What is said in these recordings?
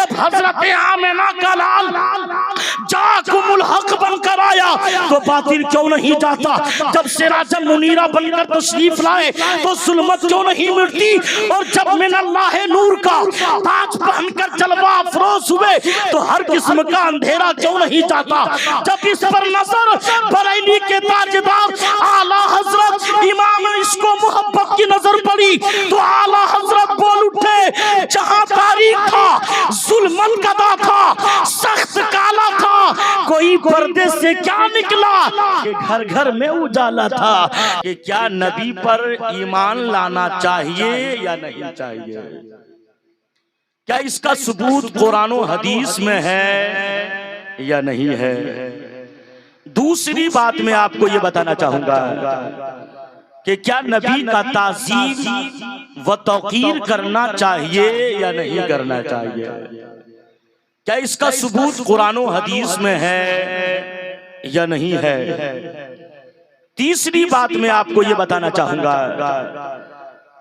جب حضرت آمنہ کا لال جاکم الحق بن کر آیا تو باطل کیوں نہیں جاتا؟ جب سراج منیرہ بن کر تشریف لائے تو ظلمت کیوں نہیں مٹتی؟ اور جب من اللہ نور کا تاج پہن کر جلوہ افروز ہوئے تو ہر قسم کا اندھیرا کیوں نہیں جاتا؟ جب اس پر نظر بریلی کے تاجدار اعلیٰ حضرت امام عشق و محبت کی نظر پڑی تو اعلیٰ حضرت بول اٹھے، جہاں تاریخ تھا، ظلمت قضا تھا، سخت کالا تھا، کوئی پردے سے کیا نکلا کہ گھر گھر میں اجالا تھا، کہ کیا نبی پر ایمان لانا چاہیے یا نہیں چاہیے؟ کیا اس کا ثبوت قرآن و حدیث میں ہے یا نہیں ہے؟ دوسری بات میں آپ کو یہ بتانا چاہوں گا کہ کیا نبی کا تعظیم و توقیر کرنا چاہیے یا نہیں کرنا چاہیے؟ کیا اس کا ثبوت قرآن و حدیث میں ہے یا نہیں ہے؟ تیسری بات میں آپ کو یہ بتانا چاہوں گا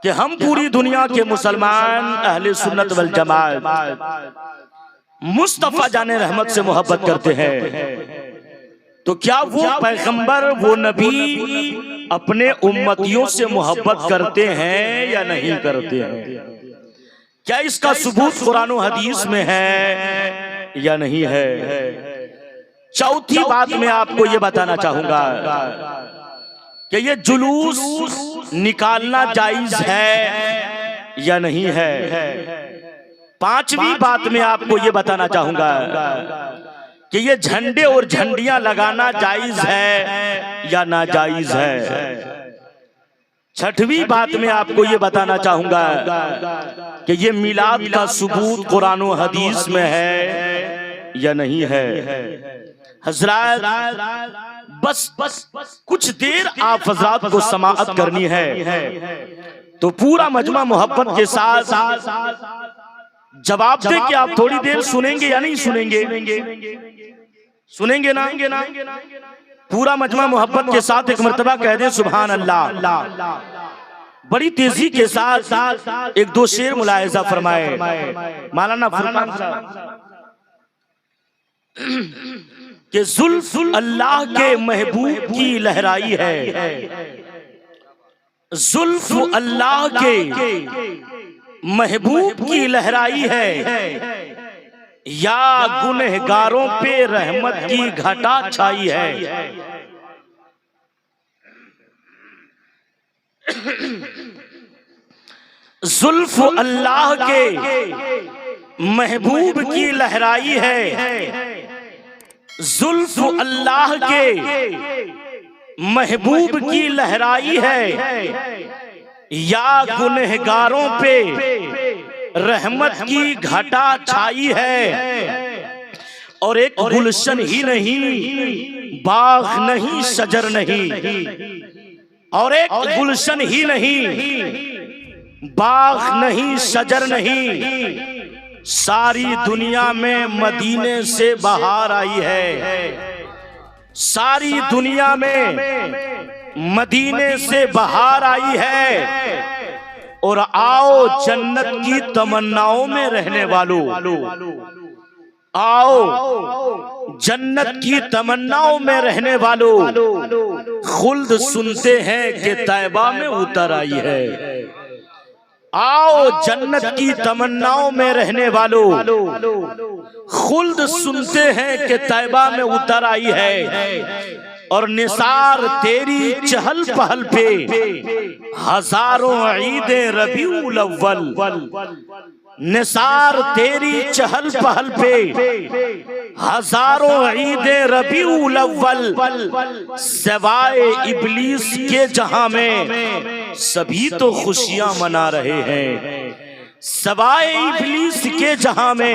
کہ ہم پوری دنیا کے مسلمان اہل سنت والجماعت مصطفیٰ جان رحمت سے محبت کرتے ہیں، تو کیا وہ پیغمبر، وہ نبی اپنے امتیوں سے محبت کرتے ہیں یا نہیں کرتے ہیں؟ کیا اس کا ثبوت قرآن و حدیث میں ہے یا نہیں ہے؟ چوتھی بات میں آپ کو یہ بتانا چاہوں گا کہ یہ جلوس نکالنا جائز ہے یا نہیں ہے؟ پانچویں بات میں آپ کو یہ بتانا چاہوں گا کہ یہ جھنڈے اور جھنڈیاں لگانا جائز ہے یا ناجائز ہے؟ چھٹویں بات میں آپ کو یہ بتانا چاہوں گا کہ یہ میلاد کا ثبوت قرآن و حدیث میں ہے یا نہیں ہے؟ حضرات بس کچھ دیر آپ حضرات کو سماعت کرنی ہے تو پورا مجمع محبت کے ساتھ جواب دے کہ آپ تھوڑی دیر سنیں گے یا نہیں سنیں گے؟ سنیں گے نا؟ پورا مجمع محبت کے ساتھ ایک مرتبہ کہہ دیں سبحان اللہ۔ بڑی تیزی کے ساتھ ایک دو شعر ملاحظہ فرمائے مولانا فرقان صاحب کہ زلف اللہ کے محبوب کی لہرائی ہے، زلف اللہ کے محبوب کی لہرائی ہے، یا گنہگاروں پہ رحمت کی گھٹا چھائی ہے۔ زلف اللہ کے محبوب کی لہرائی ہے، زلف اللہ کے محبوب کی لہرائی ہے، یا گنہگاروں پہ رحمت کی گھٹا چھائی ہے۔ اور ایک گلشن ہی نہیں، باغ نہیں، شجر نہیں، اور ایک گلشن ہی نہیں، باغ نہیں، شجر نہیں، ساری دنیا میں مدینے سے بہار آئی ہے، ساری دنیا میں مدینے سے بہار آئی ہے۔ اور آؤ جنت کی تمناؤں میں رہنے والوں، آؤ جنت کی تمناؤں میں رہنے والوں، خلد سنتے ہیں کہ طیبہ میں اتر آئی ہے۔ آؤ جنت کی تمناؤں میں رہنے والوں، خلد سنتے ہیں کہ طیبہ میں اتر آئی ہے۔ اور نثار تیری چہل پہل پہ ہزاروں عید ربیع الاول، نثار تیری چہل پہل پہ ہزاروں عید ربیع الاول، سوائے ابلیس کے جہاں میں سبھی تو خوشیاں منا رہے ہیں، سوائے ابلیس کے جہاں میں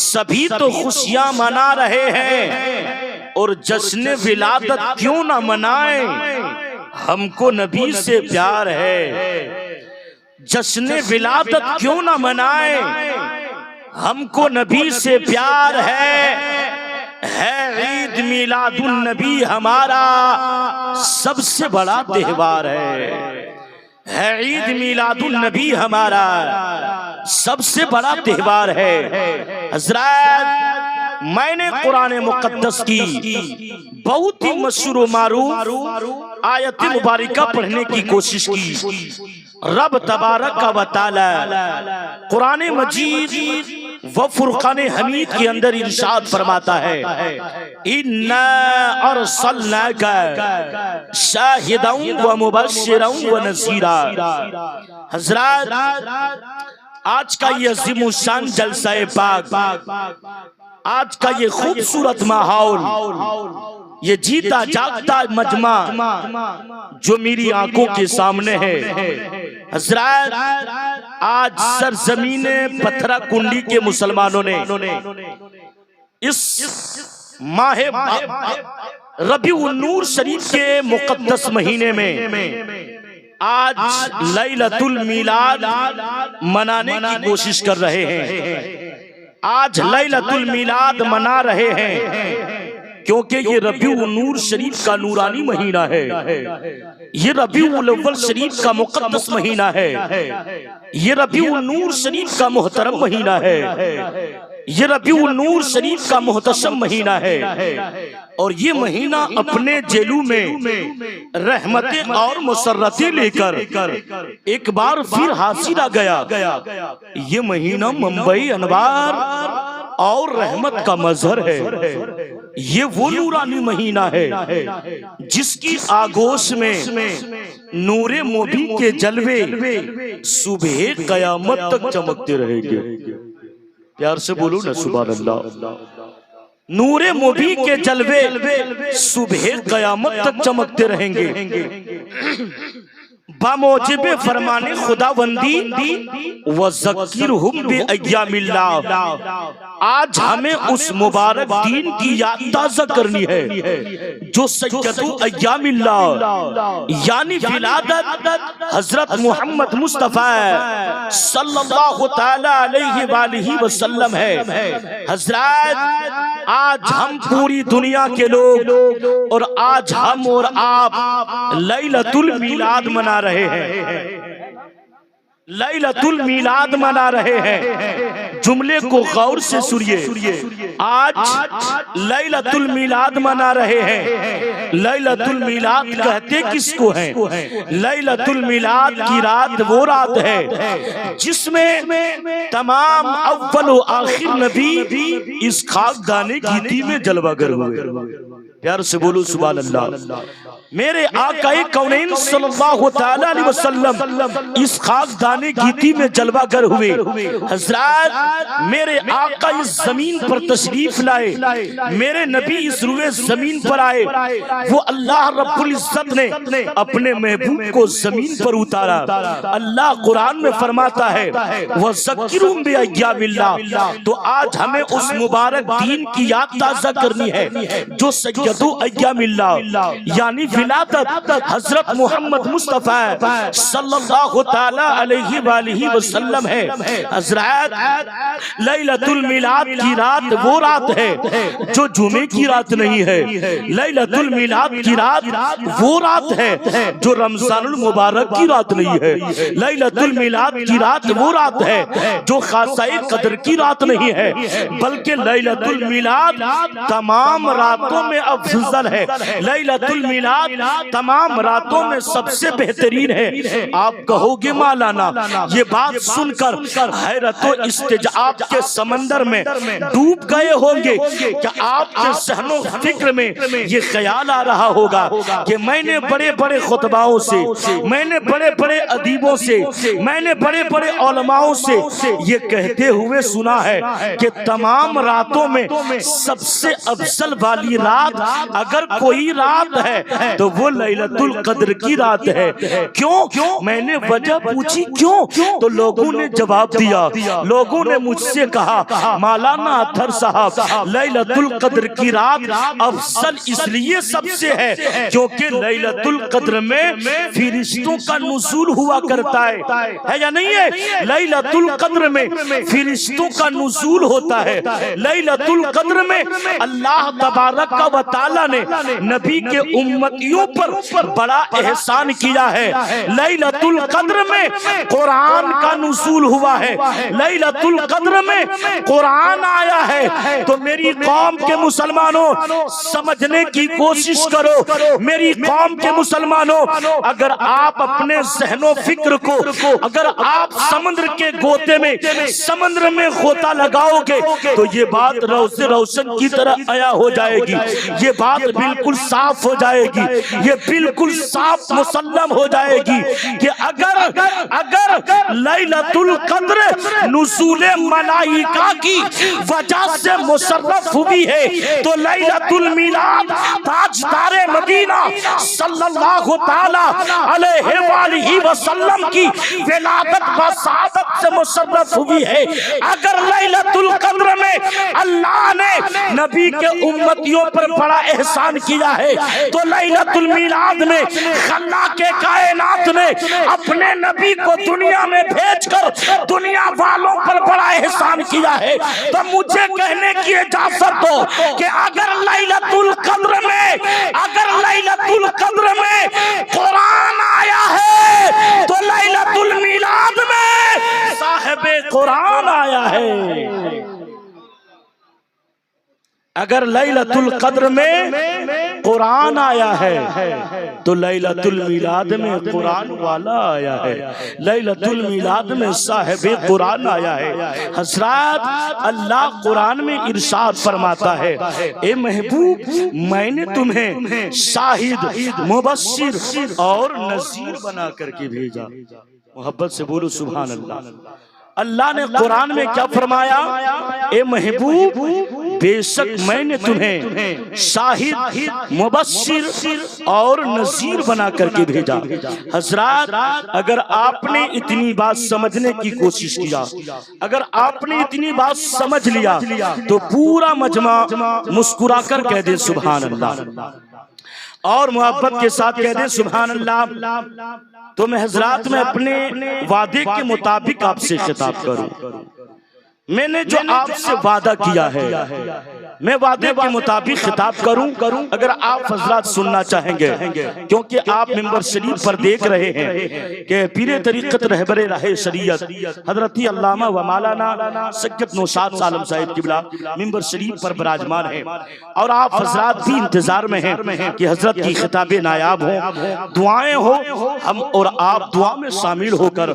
سبھی تو خوشیاں منا رہے ہیں۔ اور جشن ولادت کیوں نہ منائیں، ہم کو نبی سے پیار ہے۔ جشن ولادت کیوں نہ منائیں، ہم کو نبی سے پیار ہے۔ عید میلاد النبی ہمارا سب سے بڑا تہوار ہے، عید میلاد النبی ہمارا سب سے بڑا تہوار ہے۔ حضرات میں نے قرآن مقدس کی بہت ہی مشہور و معروف آیت مبارکہ پڑھنے کی کوشش کی۔ رب تبارک و تعالی قرآن مجید و فرقان حمید کے اندر ارشاد فرماتا ہے اِنَّا أَرْسَلْنَاكَ شَاهِدًا وَمُبَشِّرًا وَنَذِيرًا۔ حضرات آج کا یہ عظیم الشان جلسہ پاک، آج کا یہ خوبصورت ماحول، یہ جیتا جاگتا مجمع جو میری آنکھوں کے سامنے ہے، حضرات آج سرزمین پتھرا کنڈی کے مسلمانوں نے اس ماہ ربیع النور شریف کے مقدس مہینے میں آج لیلۃ المیلاد منانے کی کوشش کر رہے ہیں۔ آج لیلۃ المیلاد منا رہے ہیں کیونکہ یہ ربیع النور شریف کا نورانی مہینہ ہے، یہ ربیع الاول شریف کا مقدس مہینہ ہے، یہ ربیع النور شریف کا محترم مہینہ ہے، یہ ربیع النور شریف کا محتشم مہینہ ہے، اور یہ مہینہ اپنے جیلوں میں رحمتیں اور مسرتیں لے کر ایک بار پھر حاصل آ گیا۔ یہ مہینہ منبع انوار اور رحمت کا مظہر ہے، یہ وہ نورانی مہینہ ہے جس کی آگوش میں نور مبین کے جلوے صبح قیامت تک چمکتے رہیں گے۔ پیار سے بولو نا سبحان اللہ۔ نور مبین کے جلوے صبح قیامت تک چمکتے رہیں گے باموجب فرمان خداوندی وذکرہم بایام اللہ۔ آج ہمیں اس مبارک دین کی یاد تازہ کرنی ہے جو سید ایام اللہ یعنی ولادت حضرت محمد مصطفیٰ صلی اللہ تعالی علیہ وآلہ وسلم ہے۔ حضرات آج ہم پوری دنیا کے لوگ اور آج ہم اور آپ لیلۃ المیلاد منا رہے ہیں، لیلۃ المیلاد منا رہے ہیں۔ جملے کو غور سے سنیے، آج لیلۃ المیلاد منا رہے ہیں۔ لیلۃ المیلاد کہتے کس کو ہیں؟ لیلۃ المیلاد کی رات وہ رات ہے جس میں تمام اول و آخر نبی اس خاکدان گیتی میں جلوہ گر ہوئے۔ پیار سے بولو سبحان اللہ۔ میرے آقا کونین صلی اللہ تعالی علیہ وسلم اس خاکدان گیتی میں جلوہ گر ہوئے۔ حضرات میرے آقا اس زمین پر تشریف لائے، میرے نبی اس روئے زمین پر آئے، وہ اللہ رب العزت نے اپنے محبوب کو زمین پر اتارا۔ اللہ قرآن میں فرماتا ہے وَذَكِّرْهُمْ بِأَيَّامِ اللَّهِ۔ تو آج ہمیں اس مبارک دین کی یاد تازہ کرنی ہے جو سید ایام اللہ یعنی ولادت حضرت محمد مصطفیٰ صلی اللہ تعالی علیہ وآلہ وسلم ہے۔ حضرات لیلۃ المیلاد کی رات وہ رات ہے جو جمعے کی رات نہیں ہے، لیلۃ المیلاد کی رات وہ رات ہے جو رمضان المبارک کی رات نہیں ہے، لیلۃ المیلاد کی رات وہ رات ہے جو خاصہ قدر کی رات نہیں ہے، بلکہ لیلۃ المیلاد تمام راتوں میں افضل ہے، لیلۃ المیلاد تمام راتوں میں سب سے بہترین ہے۔ آپ کہو گے مولانا یہ بات سن کر حیرت و استعجاب کے سمندر میں ڈوب گئے ہوں گے، کہ آپ کے ذہن و فکر میں یہ خیال آ رہا ہوگا کہ میں نے بڑے بڑے خطباؤں سے، میں نے بڑے بڑے ادیبوں سے، میں نے بڑے بڑے علماؤں سے یہ کہتے ہوئے سنا ہے کہ تمام راتوں میں سب سے افضل والی رات اگر کوئی رات ہے تو وہ لیلۃ القدر کی رات ہے۔ کیوں؟ میں نے وجہ پوچھی کیوں؟ تو لوگوں نے جواب دیا، لوگوں نے مجھ سے کہا مولانا اطہر صاحب لیلۃ القدر کی رات افضل اس لیے سب سے ہے کیونکہ لیلۃ القدر میں فرشتوں کا نزول ہوا کرتا ہے یا نہیں ہے؟ لیلۃ القدر میں فرشتوں کا نزول ہوتا ہے، لیلۃ القدر میں اللہ تبارک و تعالی نے نبی کے امتی امتیوں پر بڑا احسان کیا ہے۔ لیلۃ القدر میں قرآن کا نزول ہوا ہے، لیلۃ القدر میں قرآن آیا ہے۔ تو میری قوم کے مسلمانوں سمجھنے کی کوشش کرو، میری قوم کے مسلمانوں، اگر آپ اپنے ذہن و فکر کو اگر آپ سمندر کے گوتے میں سمندر میں غوطہ لگاؤ گے تو یہ بات روز روشن کی طرح عیا ہو جائے گی، یہ بات بالکل صاف ہو جائے گی، یہ بالکل صاف مسلم ہو جائے گی کہ اگر لیلۃ القدر نزول ملائکہ کی وجہ سے مشرف ہوئی ہے تو لیلۃ المیلاد تاجدار مدینہ صلی اللہ تعالی علیہ وآلہ وسلم کی ولادت و سعادت سے مشرف ہوئی ہے۔ اگر لیلۃ القدر میں اللہ نے نبی کے امتیوں پر بڑا احسان کیا ہے تو لیلۃ المیلاد میں خلاق کائنات نے اپنے نبی کو دنیا میں بھیج کر دنیا والوں پر بڑا احسان کیا ہے۔ تو مجھے کہنے کی اجازت دو کہ اگر لیلۃ القدر میں قرآن آیا ہے تو لیلۃ المیلاد میں صاحب قرآن آیا ہے۔ اگر لیلۃ القدر میں قرآن آیا ہے تو لیلۃ المیلاد میں قرآن والا آیا ہے، لیلۃ المیلاد میں صاحب قرآن آیا ہے۔ حضرات اللہ قرآن میں ارشاد فرماتا ہے، اے محبوب میں نے تمہیں شاہد مبشر اور نذیر بنا کر کے بھیجا۔ محبت سے بولو سبحان اللہ۔ اللہ نے قرآن میں کیا فرمایا؟ اے محبوب بے شک میں نے تمہیں شاہد مبشر اور نذیر بنا کر کے بھیجا۔ حضرات اگر آپ نے اتنی بات سمجھنے کی کوشش کیا، اگر آپ نے اتنی بات سمجھ لیا تو پورا مجمع مسکرا کر کہہ دے سبحان اللہ، اور محبت کے ساتھ کہہ دے سبحان اللہ۔ تو میں حضرات میں اپنے وعدے کے مطابق آپ سے خطاب کروں، میں نے جو آپ سے وعدہ کیا ہے میں وعدے کے مطابق خطاب کروں۔ اگر آپ حضرات سننا چاہیں گے کیونکہ آپ ممبر شریف پر دیکھ رہے ہیں کہ پیر طریقت رہبر راہ شریعت حضرت علامہ و مولانا سید نوشاد عالم صاحب قبلہ ممبر شریف پر براجمان ہیں، اور آپ حضرات بھی انتظار میں ہیں کہ حضرت کی خطابیں نایاب ہوں، دعائیں ہوں، ہم اور آپ دعا میں شامل ہو کر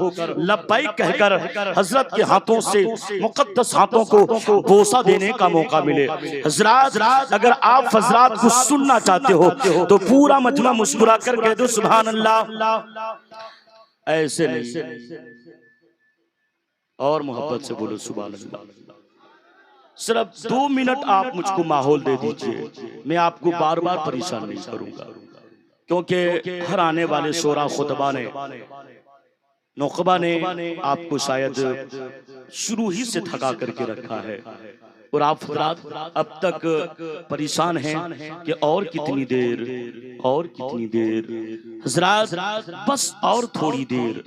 لبیک کہہ کر حضرت کے ہاتھوں سے مقدس ہاتھوں کو بوسہ دینے کا موقع ملے۔ حضرات اگر آپ حضرات کو سننا چاہتے ہو تو پورا مجمع مسکرا کر کہہ دو سبحان اللہ۔ ایسے نہیں، اور محبت سے بولو سبحان اللہ۔ صرف 2 منٹ آپ مجھ کو ماحول دے دیجئے، میں آپ کو بار بار پریشان نہیں کروں گا، کیونکہ ہر آنے والے شورا خطبہ نے نقبہ نے آپ کو شاید شروع ہی سے تھکا کر کے رکھا ہے، اور آپ حضرات اب تک پریشان ہیں کہ اور کتنی دیر، اور کتنی دیر۔ حضرات بس اور تھوڑی دیر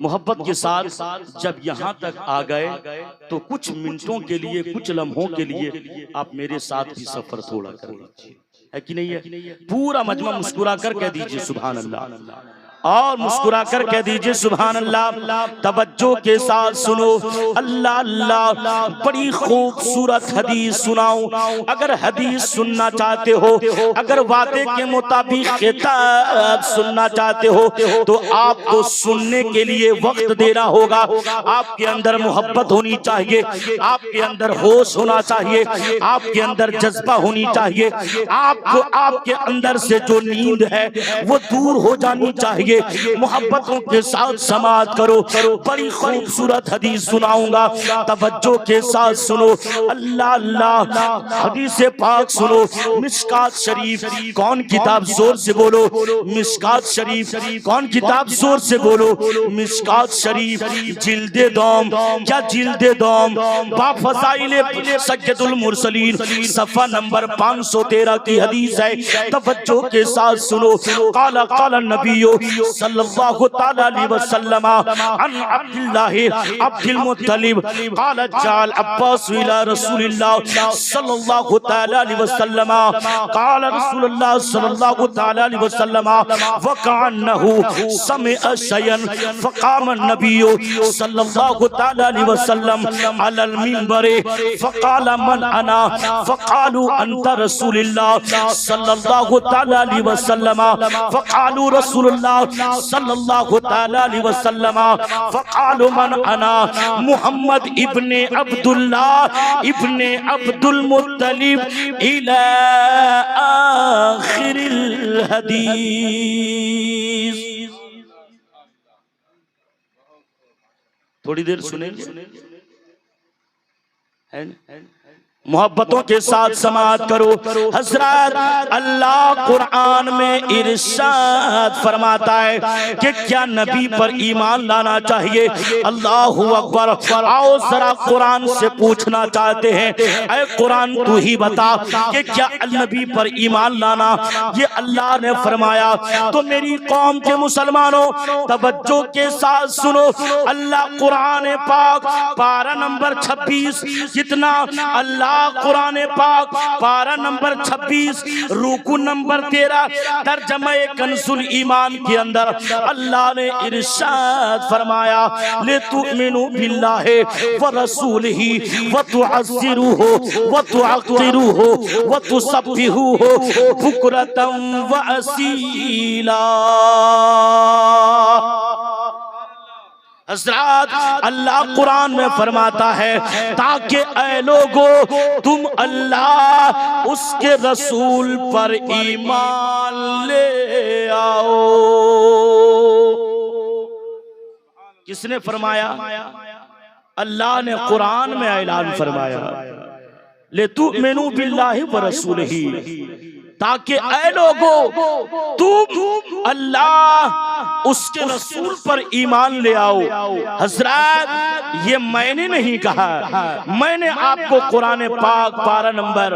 محبت کے ساتھ جب یہاں تک آ گئے تو کچھ منٹوں کے لیے، کچھ لمحوں کے لیے آپ میرے ساتھ بھی سفر تھوڑا کر لیجیے، ہے کہ نہیں ہے؟ پورا مجمع مسکرا کر کہہ دیجئے سبحان اللہ، اور مسکرا کر کہہ دیجئے سبحان اللہ۔ توجہ کے ساتھ سنو، اللہ اللہ، بڑی خوبصورت حدیث سناؤں۔ اگر حدیث سننا چاہتے ہو، اگر وعدے کے مطابق خطاب سننا چاہتے ہو تو آپ کو سننے کے لیے وقت دینا ہوگا۔ آپ کے اندر محبت ہونی چاہیے، آپ کے اندر ہوش ہونا چاہیے، آپ کے اندر جذبہ ہونی چاہیے، آپ کے اندر سے جو نیند ہے وہ دور ہو جانی چاہیے۔ محبتوں کے ساتھ سماعت کرو، بڑی خوبصورت حدیث سناؤں گا، توجہ کے ساتھ سنو، اللہ اللہ، حدیث پاک سنو۔ مشکات شریف، کون کتاب؟ زور سے بولو مشکات شریف، کون کتاب؟ زور سے بولو مشکات شریف، جلد دوم، کیا جلد دوم، با فضائل سید المرسلین، صفحہ نمبر 513 کی حدیث ہے، توجہ کے ساتھ سنو۔ قال النبی صلی اللہ تعالی علیہ وسلم عن عبداللہ عبد المطلب قال جاء العباس الى رسول اللہ صلی اللہ تعالی علیہ وسلم قال رسول اللہ صلی اللہ تعالی علیہ وسلم وکعنہ سمع شیئا فقام النبی صلی اللہ تعالی علیہ وسلم علی المنبر فقال من انا فقالوا انت رسول اللہ صلی اللہ تعالی علیہ وسلم فقالوا رسول اللہ صلی اللہ تعالی علیہ وسلم فقالوا من انا محمد ابن عبداللہ ابن عبد المطلب الى آخر الحدیث. تھوڑی دیر سنیں گے, محبتوں کے ساتھ سماعت کرو. حضرات اللہ قرآن میں ارشاد فرماتا ہے کہ کیا نبی پر ایمان لانا چاہیے؟ اللہ اکبر. آؤ ذرا قرآن سے پوچھنا چاہتے ہیں, اے قرآن تو ہی بتا کہ کیا نبی پر ایمان لانا یہ اللہ نے فرمایا؟ تو میری قوم کے مسلمانوں توجہ کے ساتھ سنو. اللہ قرآن پاک پارہ نمبر 26 کتنا؟ اللہ قرآن پاک پارہ نمبر 26 رکوع نمبر 13 ترجمہ کنز الایمان کے اندر اللہ نے ارشاد فرمایا لِتُؤْمِنُوا بِاللَّهِ وَرَسُولِهِ وَتُعَزِّرُوهُ وَتُعَقِّرُوهُ وَتُسَبِّحُوهُ بُكْرَةً وَأَصِيلًا. حضرات اللہ قرآن میں فرماتا ہے تاکہ اے لوگو تم اللہ اس کے رسول پر ایمان لے آؤ. کس نے فرمایا؟ اللہ نے قرآن میں اعلان فرمایا لِتُؤْمِنُوا بِاللَّهِ وَرَسُولِهِ تاکہ اے لوگو تم اللہ اس کے رسول پر ایمان لے آؤ. حضرات یہ میں نے نہیں کہا, میں نے آپ کو قرآن پاک پارہ نمبر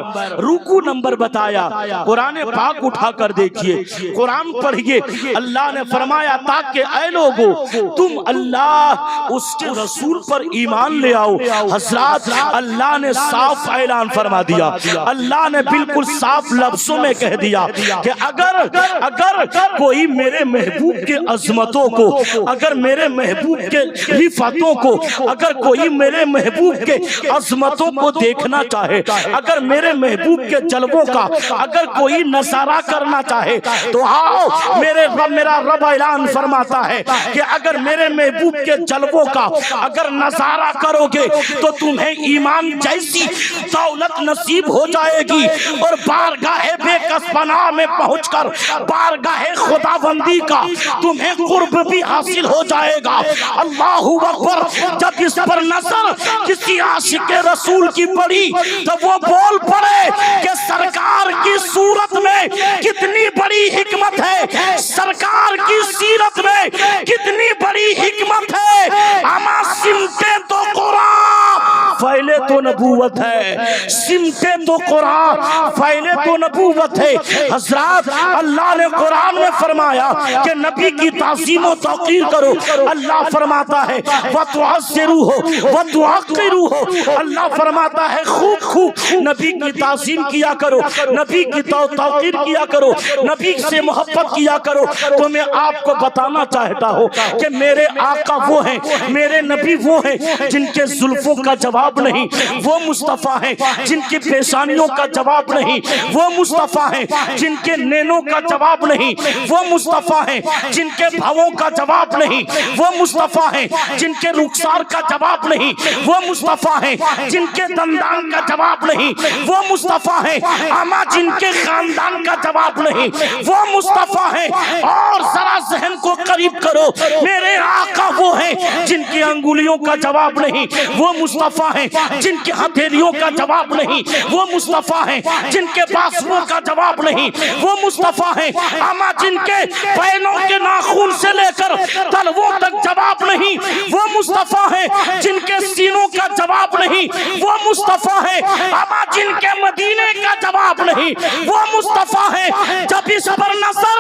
رکوع نمبر بتایا. قرآن پاک اٹھا کر دیکھیے, قرآن پڑھیے. اللہ نے فرمایا تاکہ اے لوگو تم اللہ اس کے رسول پر ایمان لے آؤ. حضرات اللہ نے صاف اعلان فرما دیا, اللہ نے بالکل صاف لفظوں میں کہہ دیا کہ اگر کوئی میرے محبوب کے عظمتوں کو, اگر میرے محبوب کے رفتوں کو, اگر کوئی میرے محبوب کے عظمتوں کو دیکھنا چاہے, اگر میرے محبوب کے جلووں کا اگر کوئی نظارہ کرنا چاہے تو آؤ. میرا رب اعلان فرماتا ہے کہ اگر میرے محبوب کے جلووں کا اگر نظارہ کرو گے تو تمہیں ایمان جیسی دولت نصیب ہو جائے گی اور بارگاہ بے کس پناہ میں پہنچ کر بارگاہ خداوندی کا تمہیں قرب بھی حاصل ہو جائے گا. اللہ اکبر. جب اس پر نظر کسی عاشق رسول کی پڑی تو وہ بول پڑے کہ سرکار کی صورت میں کتنی بڑی حکمت ہے, سرکار کی سیرت میں کتنی بڑی حکمت ہے. اما سمتے تو قرآن پھیلے تو نبوت ہے, سمتے تو قرآن پھیلے تو نبوت ہے. حضرات اللہ نے قرآن میں فرمایا کہ نبی کی تعظیم و توقیر کرو. اللہ فرماتا ہے وَتُعَزِّرُوهُ وَتُعَقِّرُوهُ. اللہ فرماتا ہے خوب نبی کی تعظیم کیا کرو, نبی کی توقیر کیا کرو, نبی سے محبت کیا کرو. تو میں آپ کو بتانا چاہتا ہوں کہ میرے آقا وہ ہیں, میرے نبی وہ ہیں جن کے زلفوں کا جواب نہیں, وہ مصطفیٰ ہیں جن کی پیشانیوں کا جواب نہیں, وہ مصطفیٰ ہیں جن کے نینوں کا جواب نہیں, وہ مصطفیٰ ہیں جن کے بھووں کا جواب نہیں, وہ مصطفیٰ ہیں جن کے رخسار کا جواب نہیں, وہ مصطفیٰ ہیں جن کے دندان کا جواب نہیں, وہ مصطفیٰ ہیں اما جن کے خاندان کا جواب نہیں, وہ مصطفیٰ ہیں. اور ذرا ذہن کو قریب کرو, میرے آقا وہ ہیں جن کی انگلیوں کا جواب نہیں, وہ مصطفیٰ ہیں جن کی ہتھیلیوں کا جواب نہیں وہ مصطفیٰ ہیں، جن کے بازوؤں کا جواب نہیں وہ مصطفیٰ ہیں، اما جن کے پینوں کے ناخون سے لے کر تلووں تک جواب نہیں وہ مصطفیٰ ہیں، جن کے سینوں کا جواب نہیں وہ مصطفیٰ ہیں، اما جن کے مدینے کا جواب نہیں وہ مصطفیٰ ہیں۔ جب اس پر نظر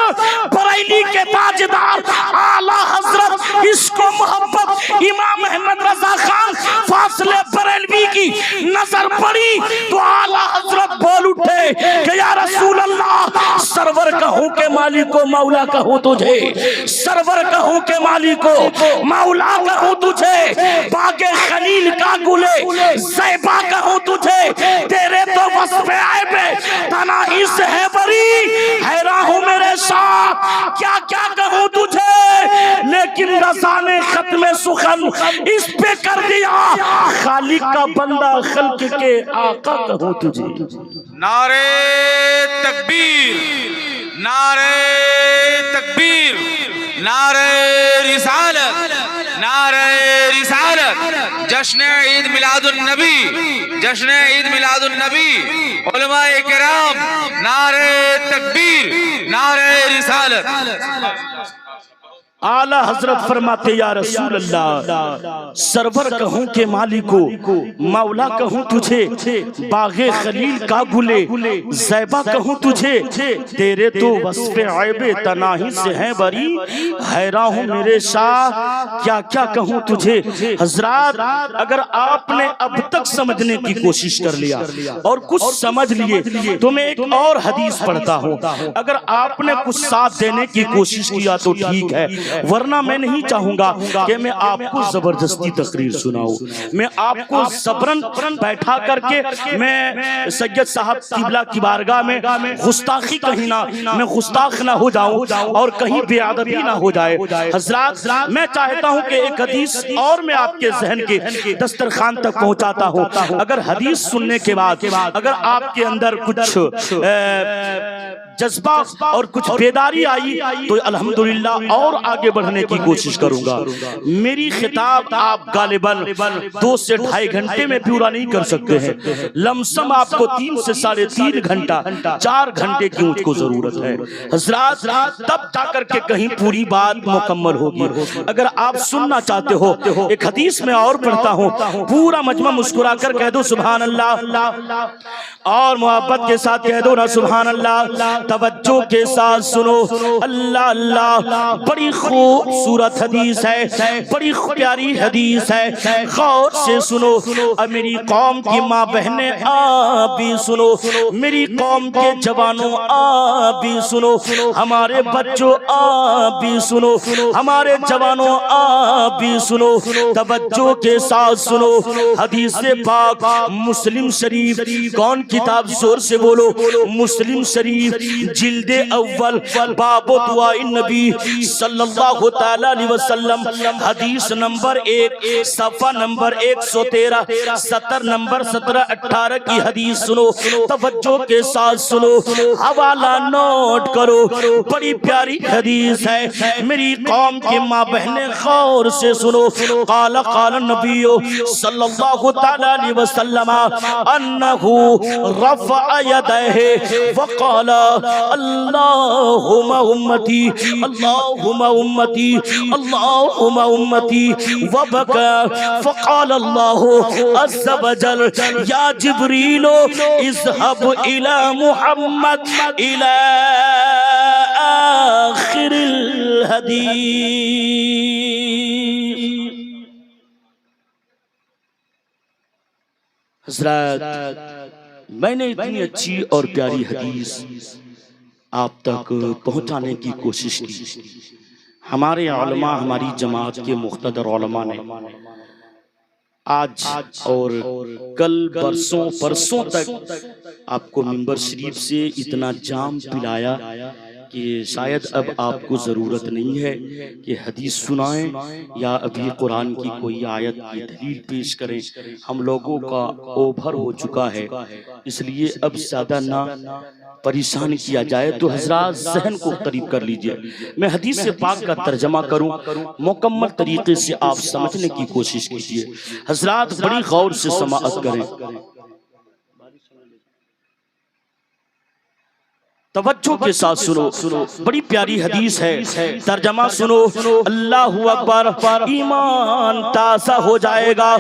بریلی کے تاجدار اعلی حضرت عشق و محبت امام احمد رضا خان فاصلے بریلوی کی نظر پڑی تو اعلی حضرت بول اٹھے کہ یا رسول اللہ، سرور کہوں کہ مالک و مولا کہوں تجھے، سرور کہوں کہ مالک و مولا کہوں تجھے، باغ خلیل کا گلے زیبا کہوں تجھے، تیرے تو وصف عیب تناہی سے ہے بری، حیران ہوں میرے شاہ کیا کیا کہوں تجھے، لیکن رضا نے ختم سخن اس پہ کر دیا، خالق کا بندہ خلق کے آقا کہوں تجھے۔ نعرہ تکبیر، نعرہ تکبیر، نعرہ رسالت، نعرہ رسالت، جشن عید میلاد النبی، جشن عید میلاد النبی، علماء کرام نعرہ تکبیر، نعرہ رسالت۔ اعلی حضرت فرماتے یا رسول اللہ، سرور کہوں کہ مالکو مولا کہوں تجھے، باغ خلیل کا گلے زیبا کہوں تجھے، تیرے تو وصف عیب تناہی سے ہیں بری، حیران ہوں میرے شاہ کیا کیا کہوں تجھے۔ حضرات اگر آپ نے اب تک سمجھنے کی کوشش کر لیا اور کچھ سمجھ لیے تو میں ایک اور حدیث پڑھتا ہوں، اگر آپ نے کچھ ساتھ دینے کی کوشش کیا تو ٹھیک ہے، ورنہ میں نہیں چاہوں گا کہ میں آپ کو زبردستی تقریر سناؤں، میں آپ کو صبرن بیٹھا کر کے میں سید صاحب قبلہ کی بارگاہ میں گستاخی کہیں نہ میں گستاخ نہ ہو جاؤں اور کہیں بے ادبی نہ ہو جائے۔ حضرات میں چاہتا ہوں کہ ایک حدیث اور میں آپ کے ذہن کے دسترخوان تک پہنچاتا ہوں، اگر حدیث سننے کے بعد اگر آپ کے اندر کچھ جذبہ اور کچھ بیداری آئی تو الحمدللہ اور آگے بڑھنے کی کوشش کروں گا۔ میری خطاب آپ غالباً 2 سے 2.5 گھنٹے میں پورا نہیں کر سکتے ہیں، لمسم آپ کو 3 سے 3.5 گھنٹہ 4 گھنٹے کی مجھ کو ضرورت ہے حضرات، تب جا کر کے کہیں پوری بات مکمل ہوگی۔ اگر آپ سننا چاہتے ہو ایک حدیث میں اور پڑھتا ہوں، پورا مجمع مسکرا کر کہہ دو سبحان اللہ، اور محبت کے ساتھ کہہ دو نا سبحان اللہ، توجہ کے ساتھ سنو اللہ اللہ، بڑی خوبصورت حدیث ہے، بڑی پیاری حدیث ہے، غور سے سنو۔ میری قوم کی ماں بہنیں آپ بھی سنو، میری قوم کے جوانوں آپ بھی سنو، ہمارے بچوں آپ بھی سنو، ہمارے جوانوں آپ بھی سنو، توجہ کے ساتھ سنو۔ حدیث پاک مسلم شریف، کون کتاب؟ زور سے بولو، مسلم شریف جلد اول، باب دعاء النبی صلی اللہ تعالی علیہ وسلم، حدیث نمبر 1، صفحہ نمبر 113، سطر نمبر 17-18 کی حدیث سنو، توجہ کے ساتھ سنو، حوالہ نوٹ کرو، بڑی پیاری حدیث ہے، میری قوم کی ماں بہنیں غور سے سنو۔ قال النبی صلی اللہ تعالی علیہ وسلم انہو رفع یدیہ وقال اللہم امتی اللہم امتی اللہم امتی وبکا، فقال اللہ عز وجل یا جبریل اذهب الى محمد الى آخر الحدیث۔ حضرات میں نے اتنی اچھی اور پیاری حدیث آپ تک پہنچانے کی کوشش کی، ہمارے علماء، ہماری جماعت کے مقتدر علماء نے آج اور کل پرسوں تک آپ کو منبر شریف سے اتنا جام پلایا کہ شاید اب آپ کو ضرورت نہیں ہے کہ حدیث سنائیں یا ابھی قرآن کی کوئی آیت کی دلیل پیش کریں، ہم لوگوں کا اوبھر ہو چکا ہے، اس لیے اب زیادہ نہ پریشان کیا جائے۔ تو حضرات ذہن کو قریب کر لیجئے، میں حدیث پاک کا ترجمہ کروں، مکمل طریقے سے آپ سمجھنے کی کوشش کیجئے۔ حضرات بڑی غور سے سماعت کریں، توجہ کے ساتھ سنو، بڑی پیاری حدیث ہے، ترجمہ سنو۔ اللہ اکبر، ایمان تازہ ہو جائے گا،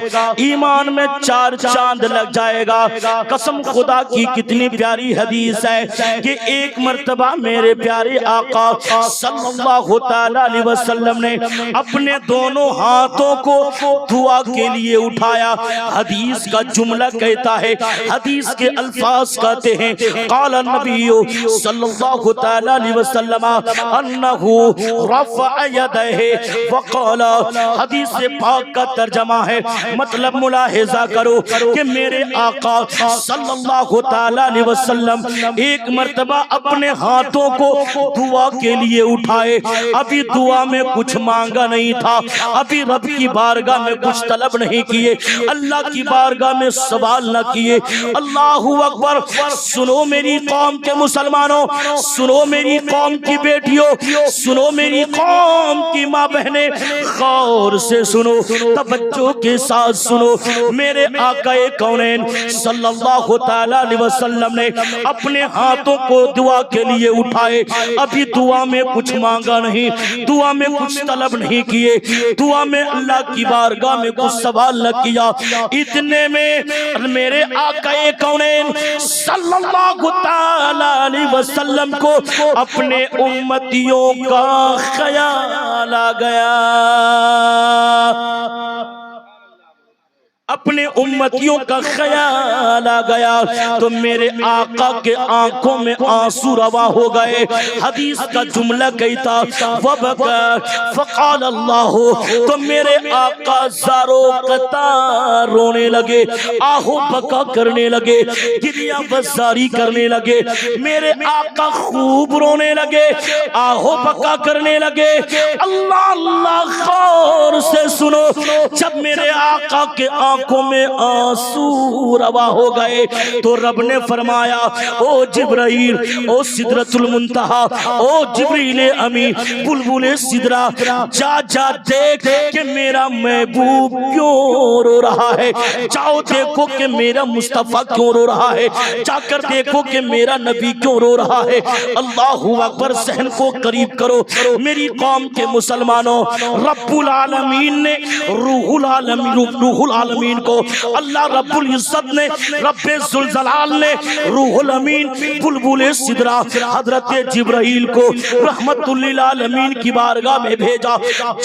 ایمان میں 4 چاند لگ جائے گا۔ قسم خدا کی کتنی پیاری حدیث ہے کہ ایک مرتبہ میرے پیارے آقا صلی اللہ تعالیٰ علیہ وسلم نے اپنے دونوں ہاتھوں کو دعا کے لیے اٹھایا۔ حدیث کا جملہ کہتا ہے، حدیث کے الفاظ کہتے ہیں، قال النبی صلی اللہ تعالیٰ علیہ وسلم انہو رفع یدہ وقال، حدیث پاک کا ترجمہ ہے، مطلب ملاحظہ کرو کہ میرے آقا صلی اللہ تعالیٰ علیہ وسلم ایک مرتبہ اپنے ہاتھوں کو دعا کے لیے اٹھائے۔ ابھی دعا میں کچھ مانگا نہیں تھا، ابھی رب کی بارگاہ میں کچھ طلب نہیں کیے، اللہ کی بارگاہ میں سوال نہ کیے۔ اللہ اکبر، سنو میری قوم کے مسلمانوں، سنو میری قوم کی بیٹیوں، سنو میری قوم کی ماں بہنیں، غور سے سنو، توجہ کے ساتھ سنو۔ میرے آقا کونین صلی اللہ تعالیٰ علیہ وسلم نے اپنے ہاتھوں کو دعا کے لیے اٹھائے، ابھی دعا میں کچھ مانگا نہیں، دعا میں کچھ طلب نہیں کیے، دعا میں اللہ کی بارگاہ میں کچھ سوال نہ کیا۔ اتنے میں میرے آقا کونین صلی اللہ تعالیٰ علیہ وسلم کو اپنے امتیوں کا خیال آ گیا، اپنے امتیوں کا خیال آ گیا، تو میرے آقا کے آنکھوں میں آنسو روا ہو گئے۔ حدیث کا جملہ کہتا وَبَكَى فَقَالَ اللَّهُ، تو میرے آقا زارو قطار رونے لگے، آہو بکا کرنے لگے، گریہ بزاری کرنے لگے، میرے آقا خوب رونے لگے، آہو بکا کرنے لگے۔ اللہ اللہ، غور سے سنو، جب میرے آقا کے آنکھوں میں آنسو روا ہو گئے تو رب نے فرمایا، او جبرائیل، او سدرۃ المنتہا، او جبریل امین، بلبل سدرہ، جا جا دیکھ کہ میرا محبوب کیوں رو رہا ہے، جاؤ دیکھو کہ میرا مصطفیٰ کیوں رو رہا ہے، جا کر دیکھو کہ میرا نبی کیوں رو رہا ہے۔ اللہ اکبر، ذہن کو قریب کرو میری قوم کے مسلمانوں، رب العالمین نے روح العالمین کو، اللہ رب العزت نے، رب ذوالجلال نے روح الامین بلبل سدرہ حضرت جبرائیل کو رحمت للعالمین کی بارگاہ میں بھیجا،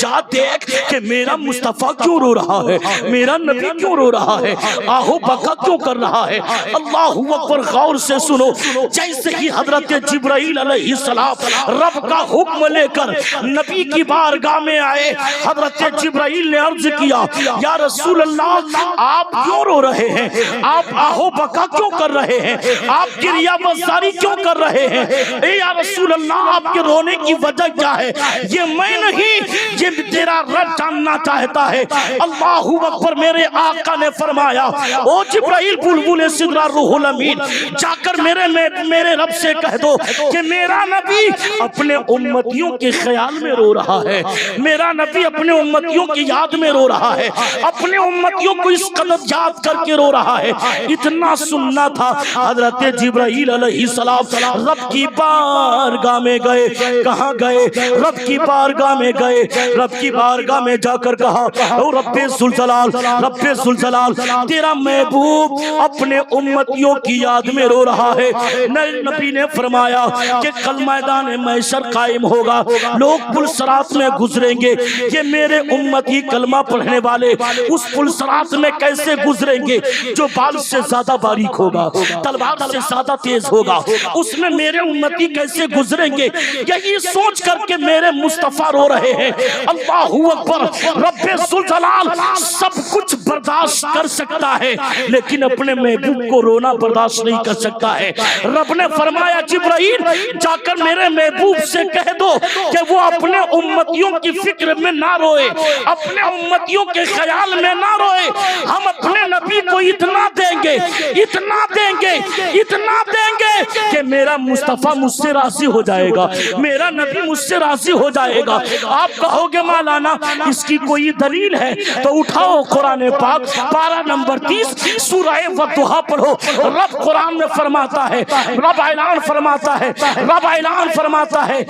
جا دیکھ کہ میرا مصطفیٰ کیوں رو رہا ہے، میرا نبی کیوں رو رہا ہے، آہو بکا کیوں کر رہا ہے۔ اللہ اکبر، غور سے سنو، جیسے ہی حضرت جبرائیل علیہ السلام رب کا حکم لے کر نبی کی بارگاہ میں آئے، حضرت جبرائیل نے عرض کیا، یا رسول اللہ آپ کیوں رو رہے ہیں، آپ آہو بکا کیوں کر رہے ہیں، آپ گریہ بزاری کیوں کر رہے ہیں، اے یا رسول اللہ آپ کے رونے کی وجہ کیا ہے؟ یہ میں نہیں، یہ تیرا رب جاننا چاہتا ہے۔ اللہ اکبر، میرے آقا نے فرمایا، او جبرائیل بلبل سدرہ روح الامین، جا کر میرے رب سے کہہ دو کہ میرا نبی اپنے امتیوں کے خیال میں رو رہا ہے، میرا نبی اپنے امتیوں کی یاد میں رو رہا ہے، اپنے امتیوں کو اس قدر یاد کر کے رو رہا ہے۔ اتنا سننا تھا، حضرت جبرائیل علیہ السلام رب کی بارگاہ میں گئے۔ کہاں گئے؟ رب کی بارگاہ میں گئے، رب کی بارگاہ میں جا کر کہا، او رب ذوالجلال، رب ذوالجلال، تیرا محبوب اپنے امتیوں کی یاد میں رو رہا ہے۔ نبی نے فرمایا کہ کل میدان محشر قائم ہوگا، لوگ پل صراط میں گزریں گے، یہ میرے امتی کلمہ پڑھنے والے اس پل صراط میں کیسے گزریں گے؟ جو بال سے زیادہ باریک ہوگا، تلوار سے زیادہ تیز ہوگا، اس میں میرے امتی کیسے گزریں گے؟ یہی سوچ کر کے میرے مصطفیٰ رو رہے ہیں۔ اللہ اکبر، رب ذوالجلال سب کچھ برداشت کر سکتا ہے لیکن اپنے محبوب کو رونا برداشت نہیں کر سکتا ہے۔ رب نے فرمایا جبرائیل جا کر میرے محبوب سے کہہ دو کہ وہ اپنے امتیوں کی فکر میں نہ روئے، اپنے امتیوں کے خیال میں نہ روئے۔ ہم اپنے نبی کو اتنا دیں گے، اتنا دیں گے، اتنا دیں گے کہ میرا مصطفیٰ مجھ سے راضی ہو جائے گا، میرا نبی مجھ سے راضی ہو جائے گا۔ آپ کہو گے مولانا اس کی کوئی دلیل ہے تو اٹھاؤ قرآن پاک پارہ نمبر 30 سورہ والضحیٰ پڑھو۔ رب قرآن میں فرماتا ہے، رب اعلان فرماتا ہے، رب اعلان فرماتا ہے،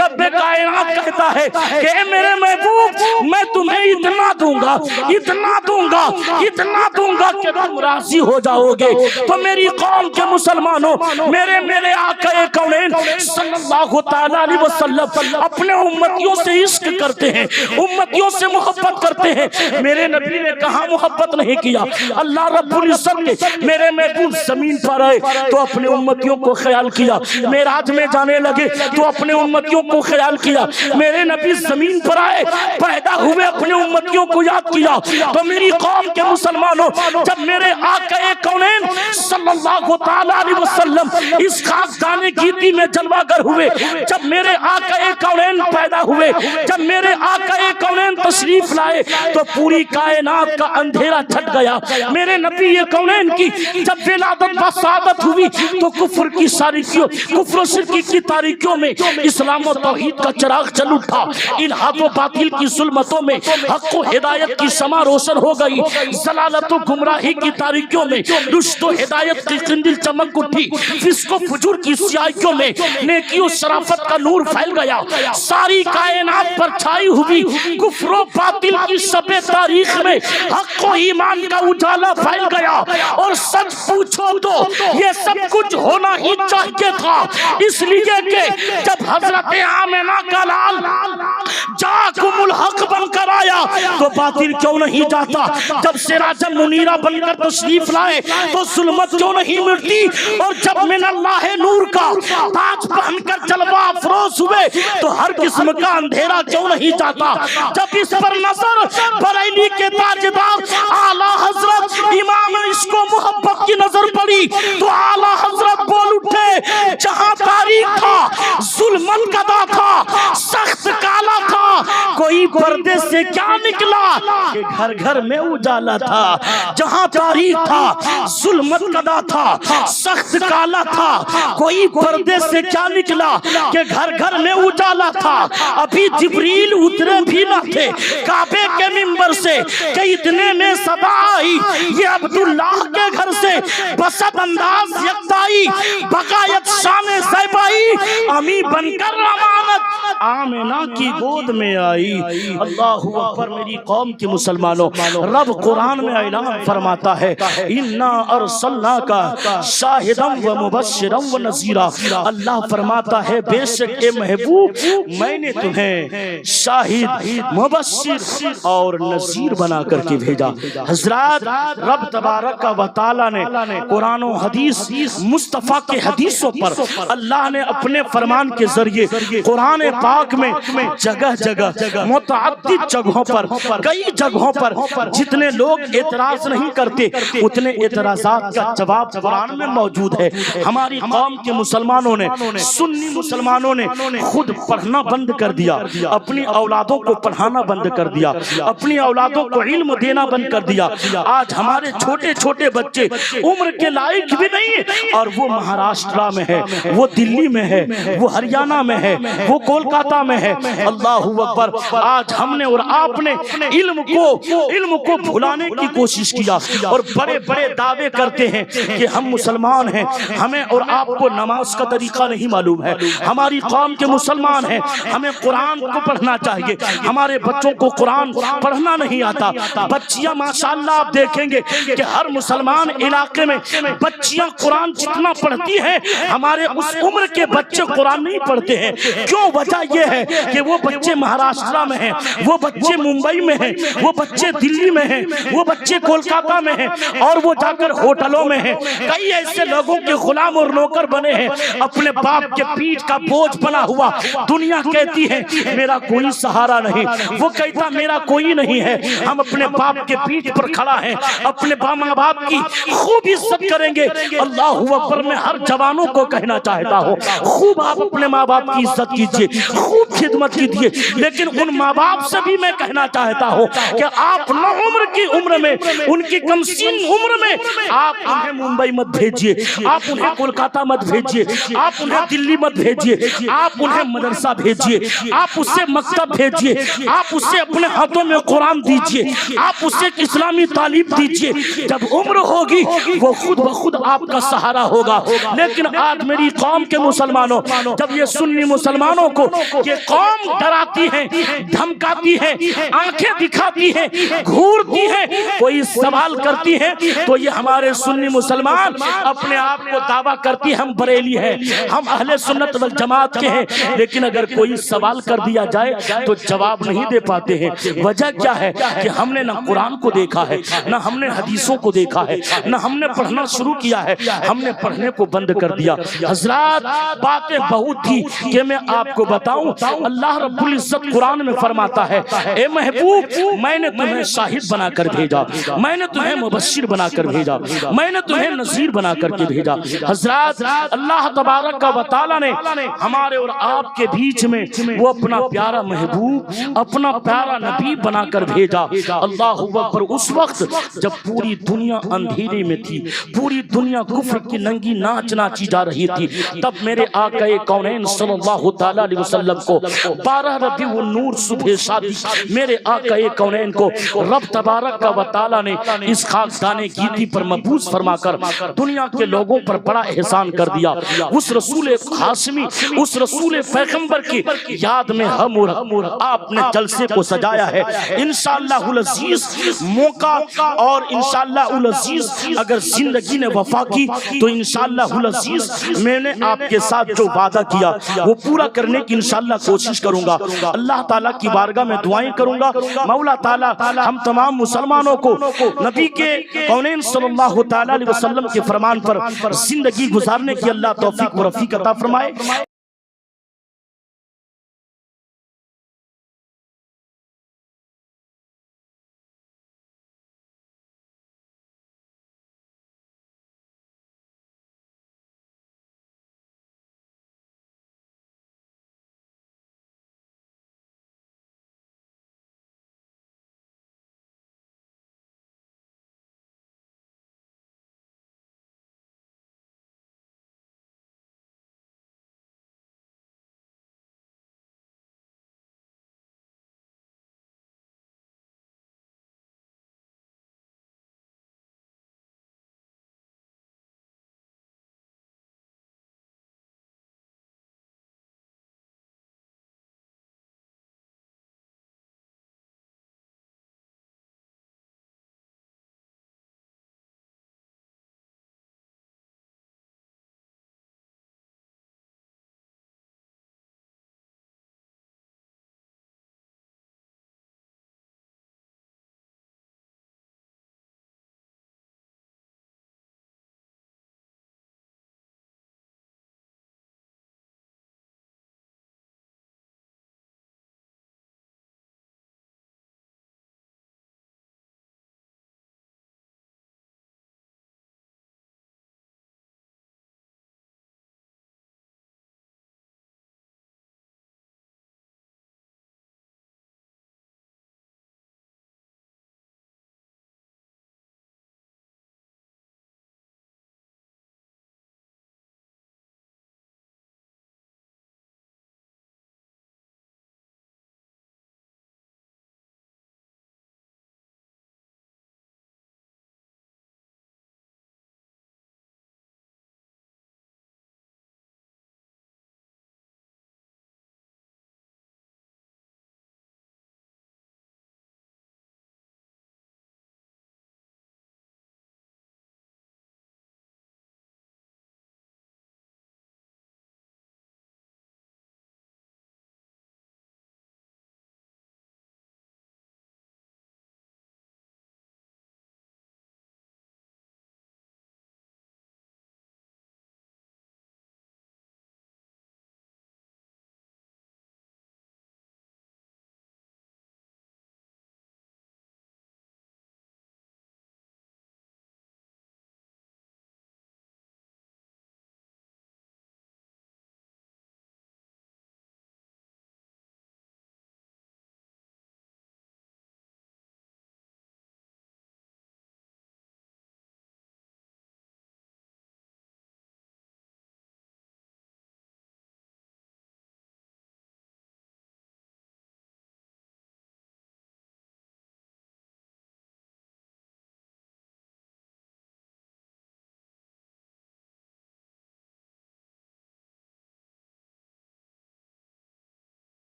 رب کائنات کہتا ہے کہ اے میرے محبوب میں تمہیں اتنا دوں گا، اتنا دوں گا، اتنا دوں گا کہ تم راضی ہو جاؤ گے۔ تو میری قوم کے مسلمانوں، میرے آقا کونین صلی اللہ تعالیٰ علیہ وسلم اپنے امتیوں سے عشق کرتے ہیں، امتیوں سے محبت کرتے ہیں۔ میرے نبی نے کہاں محبت نہیں کیا؟ اللہ رب العزت نے میرے محبوب زمین پر آئے تو اپنے امتیوں کو خیال کیا، معراج میں جانے لگے تو اپنے امتیوں کو خیال کیا، میرے نبی زمین پر آئے پیدا ہوئے اپنے امتیوں کو یاد کیا۔ تو میری قوم کے مسلمانوں، جب میرے آقا کونین صلی اللہ تعالیٰ علیہ وسلم اس خاکدان گیتی میں جلوہ گر ہوئے، جب میرے آقا کونین پیدا ہوئے، جب میرے آقا کونین تشریف لائے تو پوری کائنات کا اندھیرا چھٹ گیا۔ میرے نبی کونین کی جب ولادت بسعادت ہوئی تو کفر کی تاریکیوں، کفر و شرک کی تاریکیوں میں اسلام و توحید کا چراغ جل اٹھا، الحاد و باطل کی ظلمتوں میں حق و ہدایت کی شمع روشن ہو گئی، ضلالت و گمراہی کی تاریکیوں میں رشد و ہدایت کی قندیل چمک اٹھی، فسق و فجور کی سیاہیوں میں نیکی و شرافت کا نور پھیل گیا، ساری کائنات پر چھائی ہوئی کفر و باطل کی شب تاریخ میں حق و ایمان کا اجالا پھیل گیا۔ اور سچ پوچھو تو یہ سب کچھ ہونا ہی چاہیے تھا، اس لیے کہ جب حضرت آمنہ کا لال جاکم الحق بن کر آیا تو باطل کیوں نہیں جاتا؟ جب سراج منیرہ بن کر تشریف لائے تو ظلمت کیوں نہیں مٹتی؟ اور جب من اللہ نور کا تاج پہن کر جلوہ افروز ہوئے تو ہر قسم کا اندھیرا کیوں نہیں جاتا؟ جب اس پر نظر بریلی کے تاجدار اعلیٰ حضرت امام عشق و محبت کی نظر پڑی تو اعلیٰ حضرت بول اٹھے، جہاں تاریخ تھا، ظلمت گدا تھا، سخت کالا تھا، کوئی پردے سے کیا نکلا کہ گھر گھر میں اجالا تھا۔ جہاں تاریخ تھا، ظلمت گدا تھا، سخت کالا تھا، کوئی پردے سے کیا نکلا کہ گھر گھر میں اجالا تھا۔ ابھی جبریل اترے بھی نہ تھے کعبے کے منبر سے کہ اتنے میں صدا آئی، یہ عبداللہ کے گھر سے بسط انداز یکتائی، بقایت شان زیبائی، امی بن کر امانت آمنہ کی گود میں آئی۔ اللہ اکبر۔ میری قوم کے مسلمانوں، رب قرآن میں اعلان فرماتا ہے اِنَّا أَرْسَلْنَاكَ شَاهِدًا وَمُبَشِّرًا وَنَذِيرًا۔ اللہ فرماتا ہے بے شک اے محبوب میں نے تمہیں شاہد، مبشر اور نذیر بنا کر کے بھیجا۔ حضرات، رب تبارک و تعالیٰ نے قرآن و حدیث مصطفیٰ کے حدیثوں پر اللہ نے اپنے فرمان کے ذریعے قرآن پاک میں جگہ جگہ متعدد جگہوں پر، کئی جگہوں پر جتنے لوگ اعتراض نہیں کرتے اتنے اعتراضات کا جواب قرآن میں موجود ہے۔ ہماری قوم کے مسلمانوں نے، سنی مسلمانوں نے خود پڑھنا بند کر دیا، اپنی اولادوں کو پڑھانا بند کر دیا، اپنی اولادوں کو علم دینا بند کر دیا۔ آج ہمارے چھوٹے چھوٹے بچے عمر کے لائق بھی نہیں اور وہ مہاراشٹرا میں ہے، وہ دلی میں ہے، وہ ہریانہ میں ہے، وہ کولکاتہ میں ہے۔ اللہ اکبر۔ آج ہم نے اور آپ نے علم کو بھلانے کی کوشش کیا اور بڑے بڑے دعوے کرتے ہیں کہ ہم مسلمان ہیں، ہمیں اور آپ کو نماز کا طریقہ نہیں معلوم ہے، ہماری قوم کے مسلمان ہیں، ہمیں قرآن کو پڑھنا چاہیے، ہمارے بچوں کو قرآن پڑھنا نہیں آتا۔ بچیاں ماشاءاللہ آپ دیکھیں گے کہ ہر مسلمان علاقے میں بچیاں قرآن جتنا پڑھتی ہیں ہمارے اس عمر کے بچے قرآن نہیں پڑھتے ہیں۔ کیوں؟ وجہ یہ ہے کہ وہ بچے مہاراشٹر میں ہیں، وہ بچے ممبئی میں ہیں، وہ بچے دلی میں ہیں، وہ بچے کولکاتہ میں ہیں، اور وہ جا کر ہوٹلوں میں ہیں۔ کئی ایسے لوگوں کے غلام اور نوکر بنے ہیں، اپنے باپ کے پیٹھ کا بوجھ بنا ہوا۔ دنیا کہتی ہے میرا کوئی سہارا نہیں، وہ کہتا میرا کوئی نہیں ہے۔ ہم اپنے باپ کے پیٹھ پر کھڑا ہیں، اپنے ماں باپ کی خوب عزت کریں گے۔ اللہ اکبر، میں ہر جوانوں کو کہنا چاہتا ہوں خوب آپ اپنے ماں باپ کی عزت کیجئے، خوب خدمت کیجئے، لیکن ان ماں باپ سے بھی میں کہنا چاہتا ہوں کہ آپ نو عمر کی عمر میں، ان کی کم سن عمر میں آپ انہیں ممبئی مت بھیجئے، آپ انہیں کولکاتہ مت بھیجئے، آپ انہیں دلی مت بھیجئے، آپ انہیں مدرسہ بھیجئے، آپ اسے مکتب بھیجئے، آپ اسے اپنے ہاتھوں میں قرآن دیجئے، آپ اسے اسلامی تعلیم دیجئے۔ جب عمر ہوگی وہ خود بخود آپ کا سہارا ہوگا۔ لیکن آج میری قوم کے مسلمانوں، جب یہ سنی مسلمانوں کو یہ قوم ڈراتی ہے، دھمکاتی ہے، آنکھیں دکھاتی ہے، گھورتی ہے، کوئی سوال کرتی ہے، تو یہ ہمارے سنی مسلمان اپنے آپ کو دعویٰ کرتی ہم بریلی ہیں، ہم اہل سنت والجماعت کے ہیں، لیکن اگر کوئی سوال کر دیا جائے تو جواب نہیں دے پاتے ہیں۔ وجہ کیا ہے کہ ہم نے نہ قرآن کو دیکھا ہے، نہ ہم نے حدیثوں کو دیکھا ہے، نہ ہم نے پڑھنا شروع کیا ہے، ہم نے پڑھنے کو بند کر دیا۔ حضرات باتیں بہت تھی کہ میں آپ کو بتاؤں۔ اللہ رب العزت قرآن میں فرماتا ہے اے محبوب میں نے تمہیں شاہد بنا کر بھیجا، میں نے تمہیں مبشر بنا کر بھیجا، میں نے تمہیں نذیر بنا کر کے بھیجا۔ حضرات اللہ تبارک و تعالی نے ہمارے اور آپ کے بیچ میں وہ اپنا پیارا محبوب، اپنا پیارا نبی بنا کر بھیجا۔ اللہ اکبر، اس وقت جب پوری دنیا اندھیرے میں تھی، پوری دنیا کفر کی ننگی ناچ ناچی جا رہی تھی، تب میرے آقا کونین صلی اللہ تعالی علیہ وسلم کو 12 ربیع النور صبح شادی میرے آقا کونین کو رب تبارک و تعالی نے اس خاکدان گیتی پر مبعوث فرما کر دنیا کے لوگوں پر بڑا احسان کر دیا۔ اس رسول ہاشمی، اس رسول پیغمبر کی یاد میں ہم اور آپ نے جلسے کو سجایا ہے۔ انشاءاللہ العزیز موقع اور انشاءاللہ العزیز اگر زندگی نے وفا کی تو انشاءاللہ العزیز میں نے آپ کے ساتھ جو وعدہ کیا وہ پورا کرنے کی انشاءاللہ کوشش کروں گا۔ اللہ تعالیٰ کی بارگاہ میں دعائیں کروں گا، مولا تعالیٰ ہم تمام مسلمانوں کو نبی کے کونین صلی اللہ تعالیٰ علیہ وسلم کے فرمان پر زندگی گزارنے کی اللہ توفیق و رفیق عطا فرمائے۔